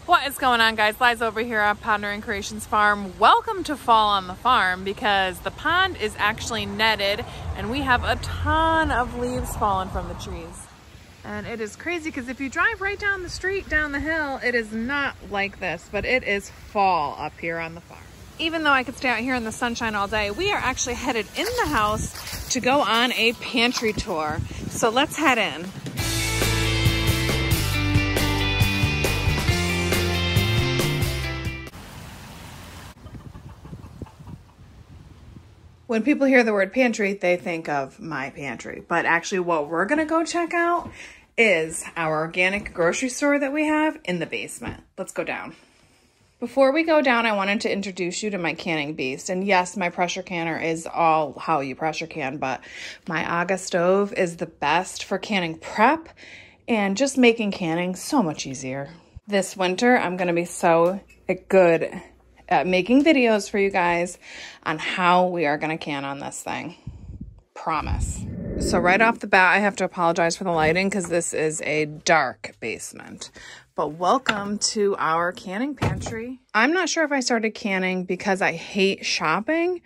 What is going on, guys? Liz over here at Pondering Creations Farm. Welcome to fall on the farm because the pond is actually netted and we have a ton of leaves falling from the trees. And it is crazy because if you drive right down the street, down the hill, it is not like this, but it is fall up here on the farm. Even though I could stay out here in the sunshine all day, we are actually headed in the house to go on a pantry tour. So let's head in. When people hear the word pantry, they think of my pantry. But actually what we're gonna go check out is our organic grocery store that we have in the basement. Let's go down. Before we go down, I wanted to introduce you to my canning beast. And yes, my pressure canner is all how you pressure can, but my Aga stove is the best for canning prep and just making canning so much easier. This winter, I'm gonna be so good at making videos for you guys on how we are gonna can on this thing. Promise. So right off the bat, I have to apologize for the lighting because this is a dark basement. But welcome to our canning pantry. I'm not sure if I started canning because I hate shopping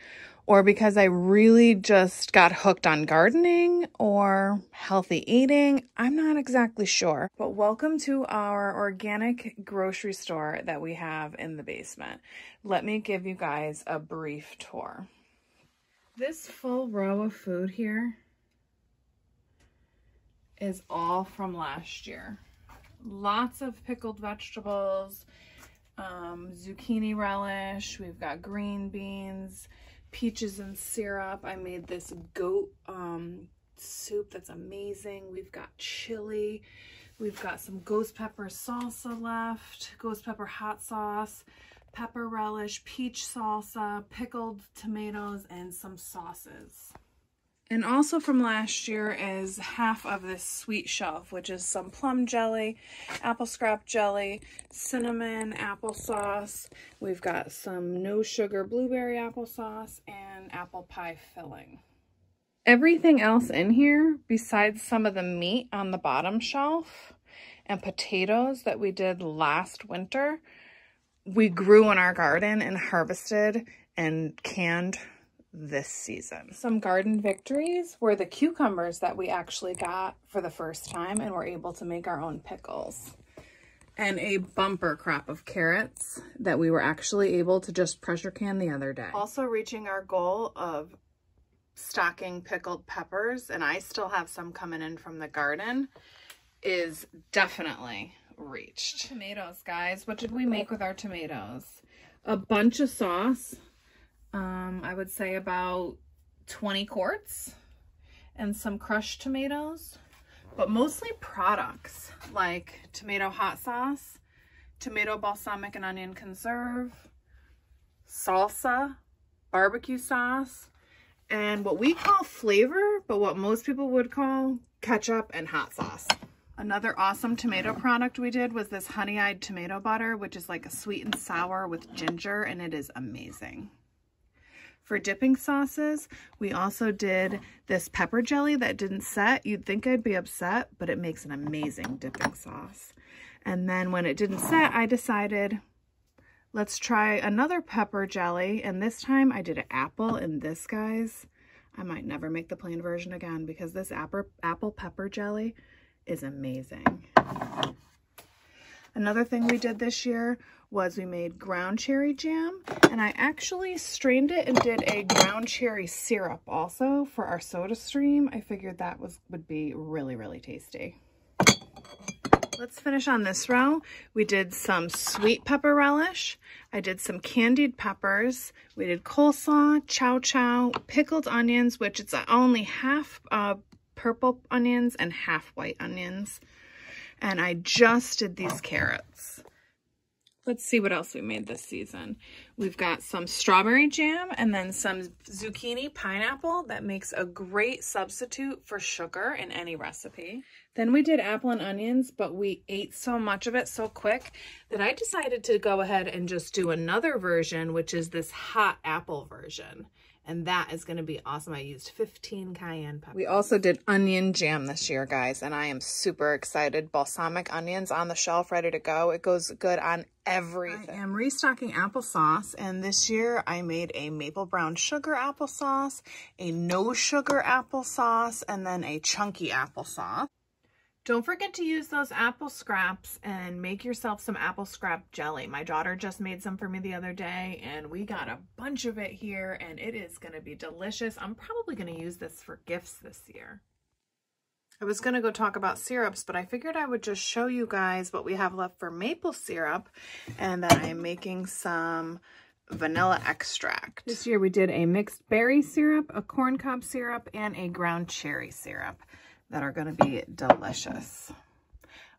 or because I really just got hooked on gardening or healthy eating. I'm not exactly sure. But welcome to our organic grocery store that we have in the basement. Let me give you guys a brief tour. This full row of food here is all from last year. Lots of pickled vegetables, zucchini relish, we've got green beans, peaches and syrup. I made this goat soup that's amazing. We've got chili. We've got some ghost pepper salsa left, ghost pepper hot sauce, pepper relish, peach salsa, pickled tomatoes, and some sauces. And also from last year is half of this sweet shelf, which is some plum jelly, apple scrap jelly, cinnamon applesauce. We've got some no sugar blueberry applesauce and apple pie filling. Everything else in here, besides some of the meat on the bottom shelf and potatoes that we did last winter, we grew in our garden and harvested and canned this season. Some garden victories were the cucumbers that we actually got for the first time and were able to make our own pickles. And a bumper crop of carrots that we were actually able to just pressure can the other day. Also reaching our goal of stocking pickled peppers, and I still have some coming in from the garden, is definitely reached. Tomatoes, guys. What did we make with our tomatoes? A bunch of sauce. I would say about 20 quarts and some crushed tomatoes, but mostly products like tomato hot sauce, tomato balsamic and onion conserve, salsa, barbecue sauce, and what we call flavor, but what most people would call ketchup and hot sauce. Another awesome tomato product we did was this honey-eyed tomato butter, which is like a sweet and sour with ginger, and it is amazing. For dipping sauces, we also did this pepper jelly that didn't set. You'd think I'd be upset, but it makes an amazing dipping sauce. And then when it didn't set, I decided, let's try another pepper jelly. And this time I did an apple, and this, guys, I might never make the plain version again because this apple pepper jelly is amazing. Another thing we did this year was we made ground cherry jam, and I actually strained it and did a ground cherry syrup also for our soda stream. I figured that would be really, really tasty. Let's finish on this row. We did some sweet pepper relish. I did some candied peppers. We did coleslaw, chow chow, pickled onions, which it's only half purple onions and half white onions. And I just did these carrots. Let's see what else we made this season. We've got some strawberry jam and then some zucchini pineapple that makes a great substitute for sugar in any recipe. Then we did apple and onions, but we ate so much of it so quick that I decided to go ahead and just do another version, which is this hot apple version. and that is going to be awesome. I used 15 cayenne peppers. We also did onion jam this year, guys, and I am super excited. Balsamic onions on the shelf, ready to go. It goes good on everything. I am restocking applesauce, and this year I made a maple brown sugar applesauce, a no sugar applesauce, and then a chunky applesauce. Don't forget to use those apple scraps and make yourself some apple scrap jelly. My daughter just made some for me the other day, and we got a bunch of it here, and it is going to be delicious. I'm probably going to use this for gifts this year. I was going to go talk about syrups, but I figured I would just show you guys what we have left for maple syrup, and that I'm making some vanilla extract. This year we did a mixed berry syrup, a corn cob syrup, and a ground cherry syrup that are going to be delicious.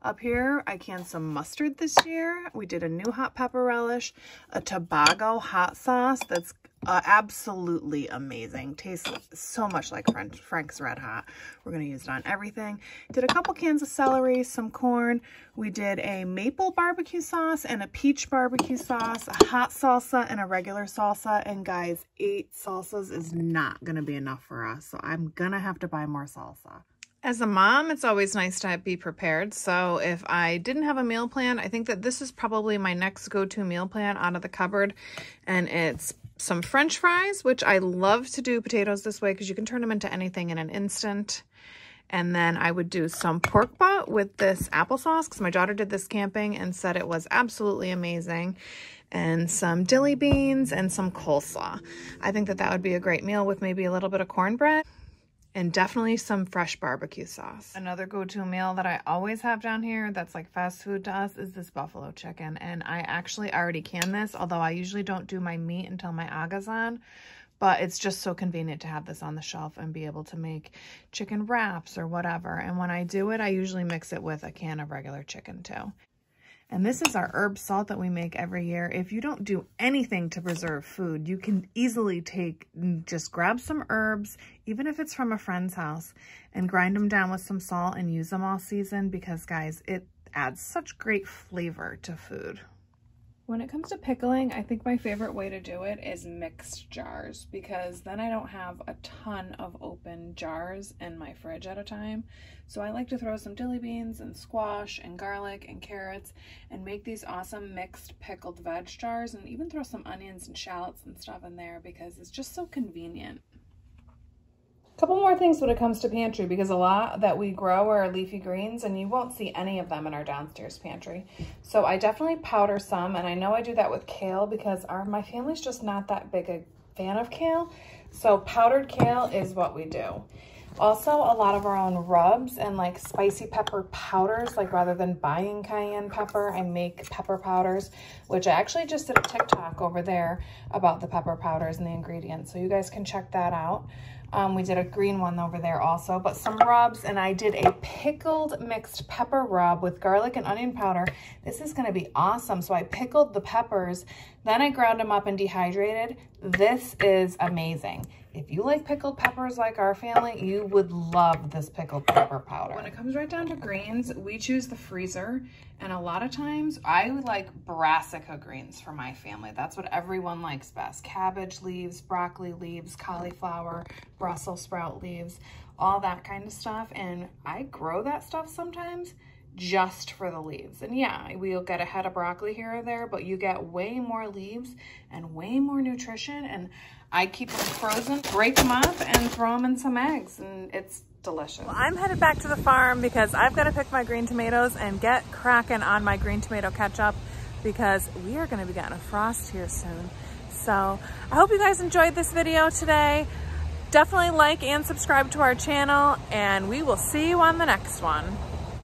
Up here, I canned some mustard this year. We did a new hot pepper relish, a Tobago hot sauce that's absolutely amazing. Tastes so much like Frank's Red Hot. We're going to use it on everything. Did a couple cans of celery, some corn. We did a maple barbecue sauce and a peach barbecue sauce, a hot salsa and a regular salsa. And guys, 8 salsas is not going to be enough for us, so I'm going to have to buy more salsa. As a mom, it's always nice to be prepared. So if I didn't have a meal plan, I think that this is probably my next go-to meal plan out of the cupboard. And it's some French fries, which I love to do potatoes this way because you can turn them into anything in an instant. And then I would do some pork butt with this applesauce because my daughter did this camping and said it was absolutely amazing. And some dilly beans and some coleslaw. I think that that would be a great meal with maybe a little bit of cornbread. And definitely some fresh barbecue sauce. Another go-to meal that I always have down here that's like fast food to us is this buffalo chicken. And I actually already can this, although I usually don't do my meat until my aga's on. But it's just so convenient to have this on the shelf and be able to make chicken wraps or whatever. And when I do it, I usually mix it with a can of regular chicken too. And this is our herb salt that we make every year. If you don't do anything to preserve food, you can easily just grab some herbs, even if it's from a friend's house, and grind them down with some salt and use them all season because, guys, it adds such great flavor to food. When it comes to pickling, I think my favorite way to do it is mixed jars because then I don't have a ton of open jars in my fridge at a time. So I like to throw some dilly beans and squash and garlic and carrots and make these awesome mixed pickled veg jars and even throw some onions and shallots and stuff in there because it's just so convenient. Couple more things when it comes to pantry because a lot that we grow are leafy greens and you won't see any of them in our downstairs pantry. So I definitely powder some, and I know I do that with kale because my family's just not that big a fan of kale. So powdered kale is what we do. Also, a lot of our own rubs and like spicy pepper powders, like rather than buying cayenne pepper, I make pepper powders, which I actually just did a TikTok over there about the pepper powders and the ingredients. So you guys can check that out. We did a green one over there also, but some rubs, and I did a pickled mixed pepper rub with garlic and onion powder. This is going to be awesome. So I pickled the peppers, then I ground them up and dehydrated. This is amazing. If you like pickled peppers like our family, you would love this pickled pepper powder. When it comes right down to greens, we choose the freezer. And a lot of times I would like brassica greens for my family. That's what everyone likes best. Cabbage leaves, broccoli leaves, cauliflower, Brussels sprout leaves, all that kind of stuff. And I grow that stuff sometimes just for the leaves. And yeah, we'll get a head of broccoli here or there, but you get way more leaves and way more nutrition. And I keep them frozen, break them up, and throw them in some eggs, and it's delicious. Well, I'm headed back to the farm because I've got to pick my green tomatoes and get cracking on my green tomato ketchup because we are going to be getting a frost here soon. So I hope you guys enjoyed this video today. Definitely like and subscribe to our channel, and we will see you on the next one.